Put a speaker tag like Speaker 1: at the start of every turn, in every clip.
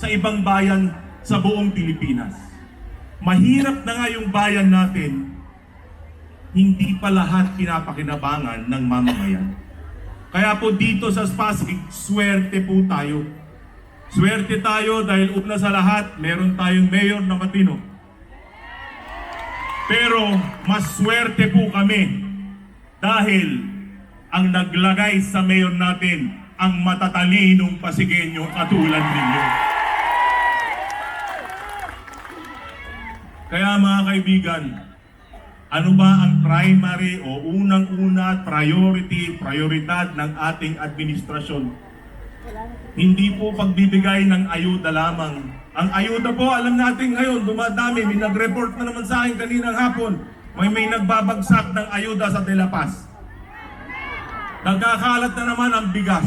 Speaker 1: sa ibang bayan sa buong Pilipinas. Mahirap na nga yung bayan natin, hindi pa lahat pinapakinabangan ng mamamayan. Kaya po dito sa Pasig, swerte po tayo. Swerte tayo dahil una sa lahat, meron tayong mayor na matino. Pero mas swerte po kami dahil ang naglagay sa mayor natin ang matatalinong Pasigueño katulad ninyo. Kaya mga kaibigan, ano ba ang primary o unang-una prioridad ng ating administrasyon? Hindi po pagbibigay ng ayuda lamang. Ang ayuda po, alam natin ngayon, dumadami. May nag-report na naman sa akin kaninang hapon. May nagbabagsak ng ayuda sa De La Paz. Nagkakalat na naman ang bigas.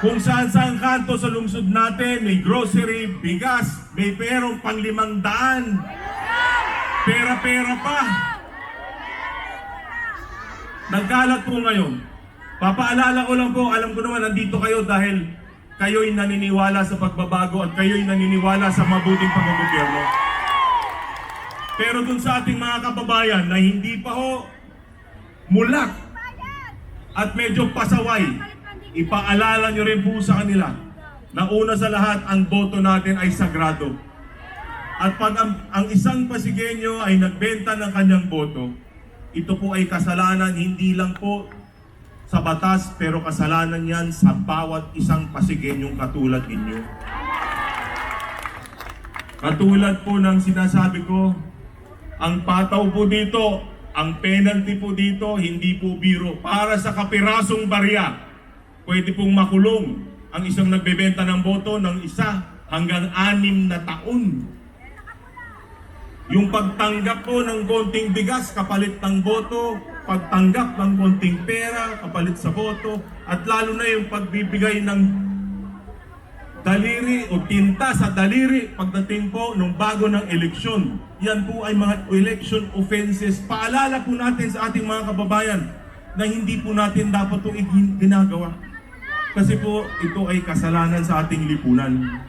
Speaker 1: Kung saan-saan kanto sa lungsod natin, may grocery, bigas, may perong pang 500. Pera-pera pa. Nagkalat po ngayon. Papaalala ko lang po, alam ko naman nandito kayo dahil kayo'y naniniwala sa pagbabago at kayo'y naniniwala sa mabuting paggobyerno. Pero dun sa ating mga kababayan na hindi pa ho mulak at medyo pasaway, ipaalala nyo rin po sa kanila na una sa lahat, ang boto natin ay sagrado. At pag ang isang Pasigueño ay nagbenta ng kanyang boto, ito po ay kasalanan hindi lang po sa batas, pero kasalanan yan sa bawat isang Pasigueñong katulad ninyo. Katulad po ng sinasabi ko, ang pataw po dito, ang penalty po dito, hindi po biro. Para sa kapirasong barya, pwede pong makulong ang isang nagbebenta ng boto ng 1 hanggang 6 na taon. Yung pagtanggap po ng konting bigas kapalit ng boto, pagtanggap ng konting pera kapalit sa boto, at lalo na yung pagbibigay ng daliri o tinta sa daliri pagdating po nung bago ng eleksyon. Yan po ay mga election offenses. Paalala po natin sa ating mga kababayan na hindi po natin dapat itong ginagawa. Kasi po ito ay kasalanan sa ating lipunan.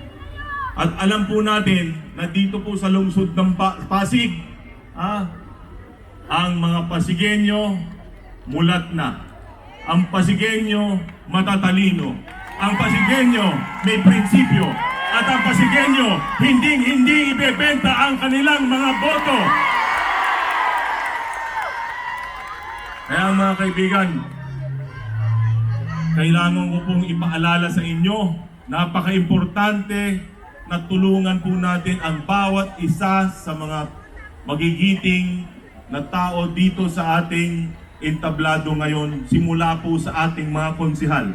Speaker 1: At alam po natin na dito po sa lungsod ng Pasig, ang mga Pasigueño mulat na. Ang Pasigueño matatalino. Ang Pasigueño may prinsipyo. At ang Pasigueño hindi ibebenta ang kanilang mga boto. Kaya mga kaibigan, kailangan ko pong ipaalala sa inyo, napaka-importante na tulungan po natin ang bawat isa sa mga magigiting na tao dito sa ating entablado ngayon, simula po sa ating mga konsihal.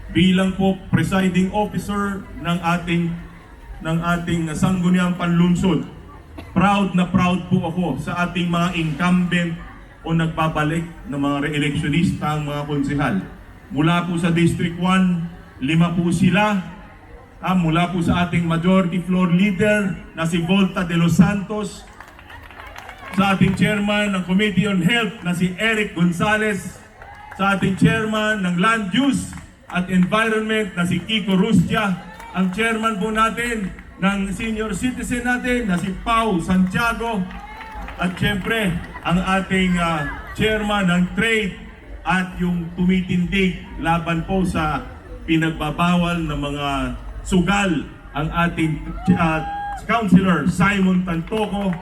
Speaker 1: Bilang po presiding officer ng ating sangguniang panlunsod, proud na proud po ako sa ating mga incumbent o nagbabalik na mga re-electionista ang mga konsihal. Mula po sa District 1, 5 po sila. Mula po sa ating majority floor leader na si Volta de los Santos, sa ating chairman ng Committee on Health na si Eric Gonzalez, sa ating chairman ng Land Use at Environment na si Kiko Rustia, ang chairman po natin ng senior citizen natin na si Pau Santiago, at syempre ang ating chairman ng Trade at yung tumitindig laban po sa pinagbabawal ng mga sugal, ang ating Councilor Simon Tantoco.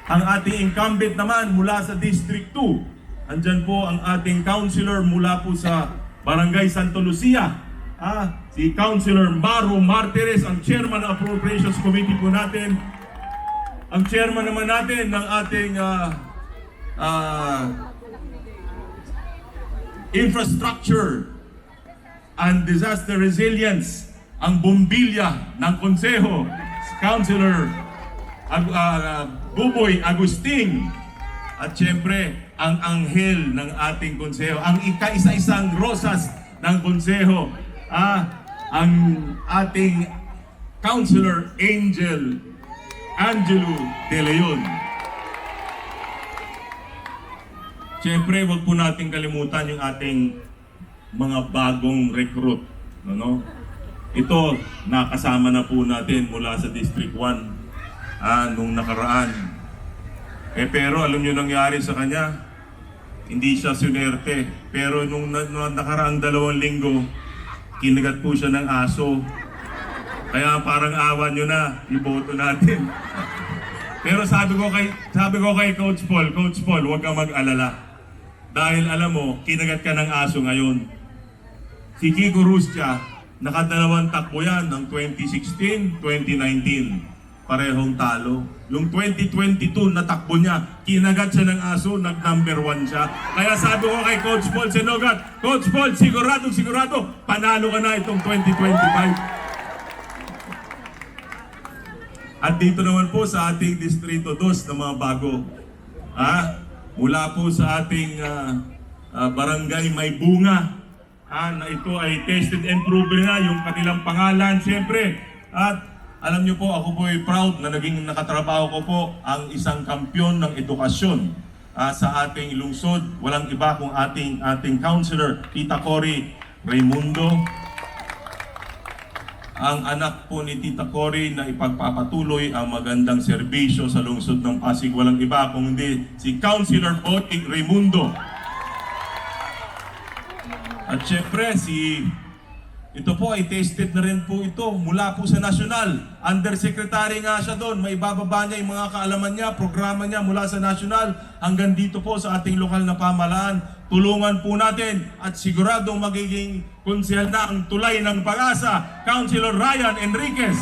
Speaker 1: Ang ating incumbent naman mula sa District 2, andyan po ang ating councilor mula po sa Barangay Santo Lucia, si Councilor Maro Martires, ang chairman ng Appropriations Committee po natin. Ang chairman naman natin ng ating Infrastructure and Disaster Resilience, ang bombilya ng konseho, Councilor Buboy Agustin. At syempre, ang anghel ng ating konseho, ang ika-isa-isang rosas ng konseho, ang ating Councilor Angelo De Leon. Syempre, wag po natin kalimutan yung ating mga bagong recruit. Ano? Ito, nakasama na po natin mula sa District 1 nung nakaraan. Pero alam nyo nangyari sa kanya, hindi siya sunerte. Pero nung nakaraang 2 linggo, kinagat po siya ng aso. Kaya parang awa nyo na, iboto natin. Pero sabi ko kay Coach Paul, huwag kang mag-alala. Dahil alam mo, kinagat ka ng aso ngayon. Si Kiko Rustia, nakadalawang takbo yan ng 2016, 2019. Parehong talo. Yung 2022 na takbo niya, kinagat siya ng aso, nag-number 1 siya. Kaya sabi ko kay Coach Paul Senogat, Coach Paul, sigurado, panalo ka na itong 2025. At dito naman po sa ating Distrito 2 na mga bago. Mula po sa ating barangay May Bunga. Na ito ay tested and proven na yung kanilang pangalan, siyempre. At alam niyo po, ako po ay proud na naging nakatrabaho ko po ang isang kampyon ng edukasyon sa ating lungsod. Walang iba kung ating councilor, Tita Cory Raimundo. Ang anak po ni Tita Cory na ipagpapatuloy ang magandang serbisyo sa lungsod ng Pasig. Walang iba kung hindi si Councilor Oting Raimundo. At syempre, ito po ay tested na rin po ito mula po sa nasyonal. Undersecretary nga siya doon. May bababa niya yung mga kaalaman niya, programa niya mula sa nasyonal hanggang dito po sa ating lokal na pamahalaan. Tulungan po natin at siguradong magiging konsehal na ang tulay ng pag-asa, Councilor Ryan Enriquez.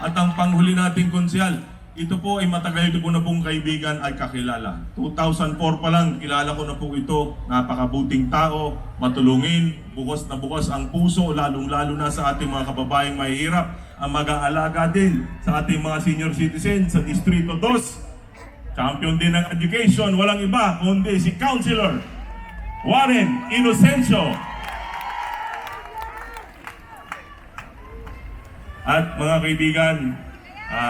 Speaker 1: At ang panghuli nating konsehal, ito po ay matagal ko na pong kaibigan ay kakilala. 2004 pa lang, kilala ko na po ito. Napakabuting tao, matulungin, bukas na bukas ang puso, lalong-lalo na sa ating mga kababayang mahihirap. Ang mag-aalaga din sa ating mga senior citizens sa Distrito 2. Champion din ng education, walang iba kundi si Councilor Warren Inocencio. At mga kaibigan,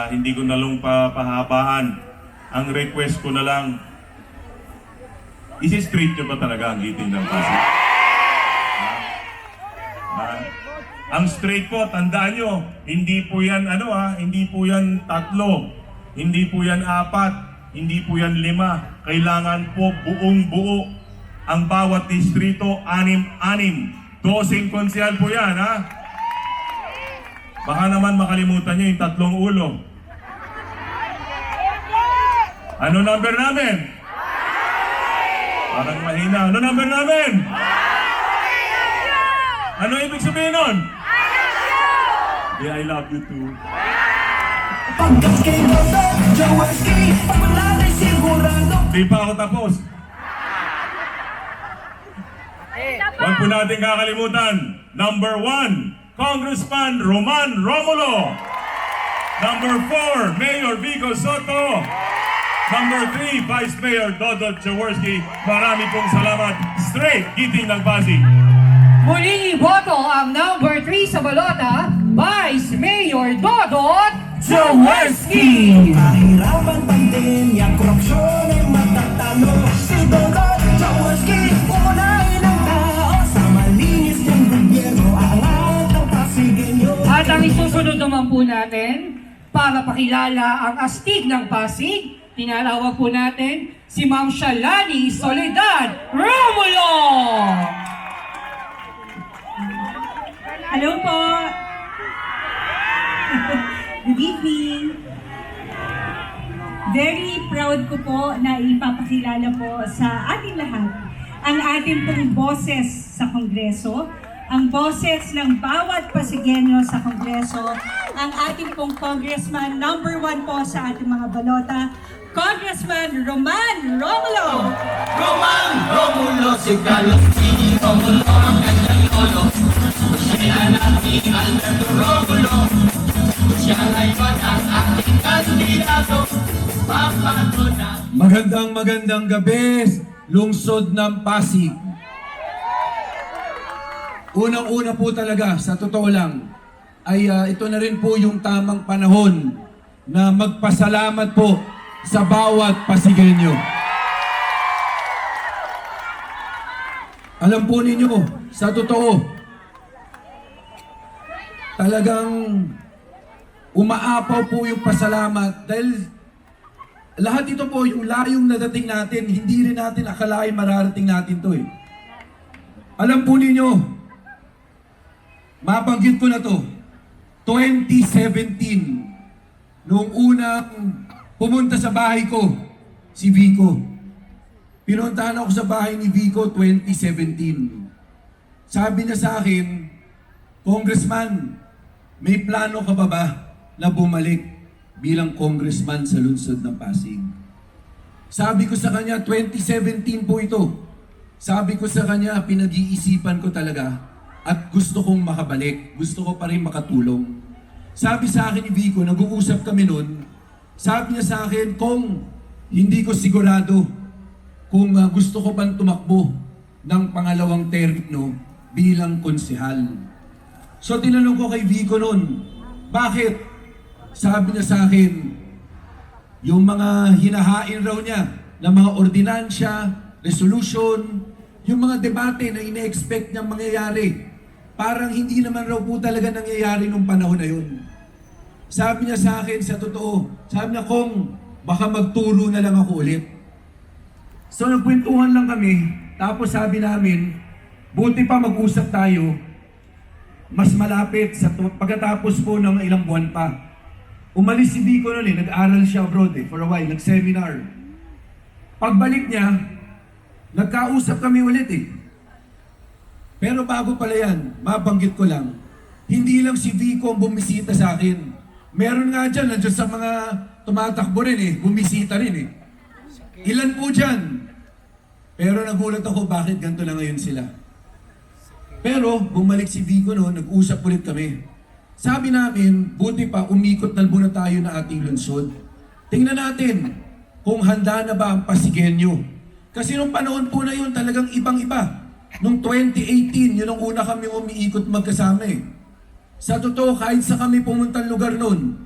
Speaker 1: hindi ko na lang papahabaan. Ang request ko na lang, isi-straight nyo ba talaga ang itin ng Pasig? Ang straight po, tandaan nyo, hindi po yan hindi po yan 3, hindi po yan 4, hindi po yan 5. Kailangan po buong buo ang bawat distrito, 6-6. 12 konsehal po yan, Baka naman makalimutan nyo yung 3 ulo. Ano number namin? Parang mahina. Ano number namin? Ano ibig sabihin nun? Yeah, I love you too. Di pa ako tapos. Huwag po natin kakalimutan. Number 1, Congressman Roman Romulo. Number 4, Mayor Vico Soto. Number 3, Vice Mayor Dodot Jaworski. Marami pong salamat. Straight, Giting ng Pasig.
Speaker 2: Muling iboto ang number 3 sa balota, Vice Mayor Dodot Jaworski.
Speaker 3: Kahirapan, pandemya, korupsyon ay matatalo. Si Dodot Jaworski, umunahin ang tao sa malinis ng gobyerno, angat ng Pasigueño.
Speaker 2: At ang isusunod naman po natin, para pakilala ang astig ng Pasig, tinatawag po natin si Ma'am Shalani Soledad Romulo.
Speaker 4: Hello po. Good evening. Very proud ko po na ipapakilala po sa ating lahat ang ating pong boses sa Kongreso, ang boses ng bawat Pasigueño sa Kongreso, ang ating pong Congressman number 1 po sa ating mga balota, Congressman Roman Romulo.
Speaker 3: Roman Romulo, si Carlos P. Romulo, ang kanyang lolo. Siya natin Alberto Romulo. Siya ngayon ang ating kandidato. Papato na.
Speaker 5: Magandang gabi, lungsod ng Pasig. Unang-una po talaga, sa totoo lang, ay ito na rin po yung tamang panahon na magpasalamat po sa bawat Pasigueño. Alam po ninyo, sa totoo, talagang umaapaw po yung pasalamat dahil lahat ito po, yung layong nadating natin, hindi rin natin akalain mararating natin to eh. Alam po ninyo, mabanggit ko na to, 2017, noong unang pumunta sa bahay ko, si Vico. Pinuntahan ako sa bahay ni Vico 2017. Sabi niya sa akin, Congressman, may plano ka ba na bumalik bilang congressman sa lungsod ng Pasig? Sabi ko sa kanya, 2017 po ito. Sabi ko sa kanya, pinag-iisipan ko talaga at gusto kong makabalik. Gusto ko pa rin makatulong. Sabi sa akin ni Vico, nag-uusap kami noon, sabi niya sa akin, kung hindi ko sigurado kung gusto ko pang tumakbo ng pangalawang termino bilang konsehal. So tinanong ko kay Vico noon, bakit? Sabi niya sa akin, yung mga hinahain raw niya na mga ordinansya, resolution, yung mga debate na ine-expect niyang mangyayari, parang hindi naman raw po talaga nangyayari nung panahon na yun. Sabi niya sa akin, sa totoo, sabi niya, kung baka magturo na lang ako ulit. So nagkwentuhan lang kami, tapos sabi namin, buti pa mag-usap tayo, mas malapit sa pagkatapos po ng ilang buwan pa. Umalis si Vico noon nag-aral siya abroad for a while, nag-seminar. Pagbalik niya, nagkausap kami ulit Pero bago pala yan, mabanggit ko lang, hindi lang si Vico ang bumisita sa akin. Meron nga dyan, nandiyan sa mga tumatakbo rin bumisita rin Ilan po dyan? Pero nagulat ako, bakit ganito na ngayon sila? Pero bumalik si Vico noon, nag-usap ulit kami. Sabi namin, buti pa umikot na muna tayo na ating lungsod. Tingnan natin kung handa na ba ang Pasigueño. Kasi nung panahon po na yun, talagang ibang-iba. Nung 2018, yun ang una kami umiikot magkasama Sa totoo, kahit sa kami pumuntang lugar noon,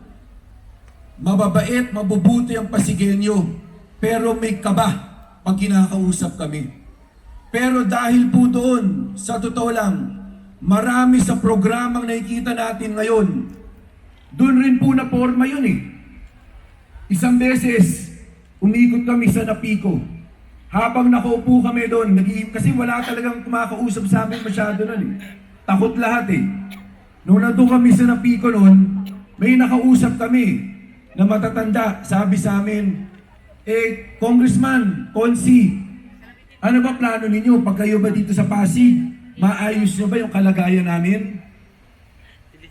Speaker 5: mababait, mabubuti ang Pasigueño, pero may kaba pag kinakausap kami. Pero dahil po doon, sa totoo lang, marami sa programang nakikita natin ngayon, doon rin po na forma yun Isang beses, umikot kami sa Napico. Habang nakaupo kami doon, kasi wala talagang kumakausap sa amin masyado nun Takot lahat Noong nandun kami sa Napico noon, may nakausap kami na matatanda. Sabi sa amin, Congressman, Consi, ano ba plano ninyo pag kayo ba dito sa Pasig? Maayos nyo ba yung kalagayan namin?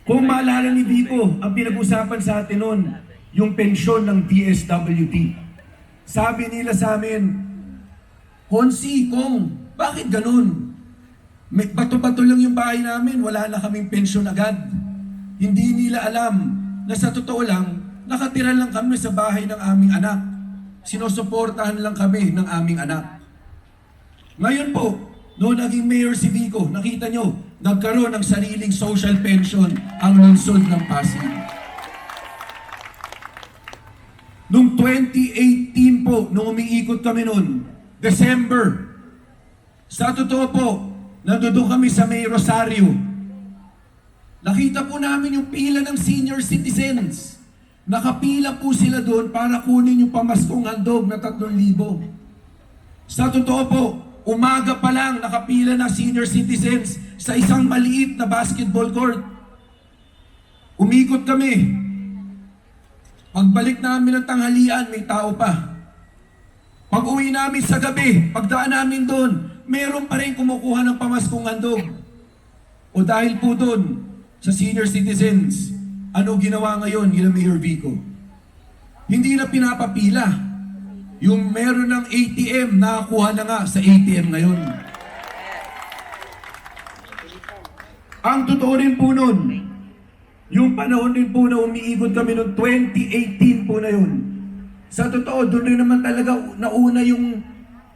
Speaker 5: Kung maalala ni Vico, ang pinag-usapan sa atin noon, yung pensyon ng DSWT. Sabi nila sa amin, Consi, bakit ganun? May bato-bato lang yung bahay namin, wala na kaming pensyon agad. Hindi nila alam na sa totoo lang, nakatira lang kami sa bahay ng aming anak. Sinusuportahan lang kami ng aming anak. Ngayon po, noong naging mayor si Vico, nakita nyo, nagkaroon ng sariling social pension ang lungsod ng Pasig. Noong 2018 po, nung umiikot kami noon, December, sa totoo po, nandun kami sa May Rosario. Nakita po namin yung pila ng senior citizens. Nakapila po sila doon para kunin yung pamaskong handog na 3,000. Sa totoo po, umaga pa lang nakapila na senior citizens sa isang maliit na basketball court. Umikot kami. Pagbalik namin ng tanghalian, may tao pa. Pag uwi namin sa gabi, pagdaan namin doon, meron pa rin kumukuha ng pamaskong handog. O dahil po doon, sa senior citizens, ano ginawa ngayon nila Mayor Vico? Hindi na pinapapila. Yung meron ng ATM, nakakuha na nga sa ATM ngayon. Ang totoo rin po nun, yung panahon din po na umiikot kami noong 2018 po na yun. Sa totoo, doon rin naman talaga nauna yung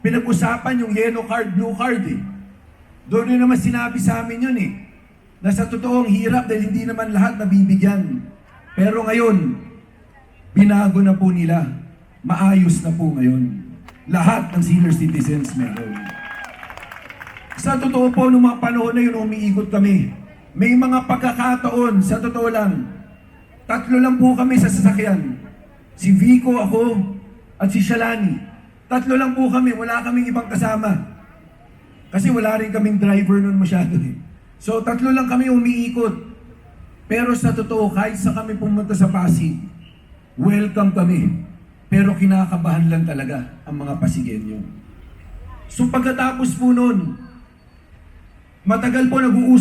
Speaker 5: pinag-usapan yung yellow card, blue card Doon rin naman sinabi sa amin yun na sa totoong hirap dahil hindi naman lahat nabibigyan. Pero ngayon, binago na po nila. Maayos na po ngayon. Lahat ng senior citizens meron. Sa totoo po, nung mga panahon na yun, umiikot kami. May mga pagkakataon, sa totoo lang, 3 lang po kami sa sasakyan. Si Vico, ako, at si Shalani. 3 lang po kami, wala kaming ibang kasama. Kasi wala rin kaming driver nun masyado eh. So 3 lang kami umiikot. Pero sa totoo, kahit sa kami pumunta sa Pasig, welcome kami. Pero kinakabahan lang talaga ang mga Pasigenyo. So pagkatapos po nun, matagal po nag-uusap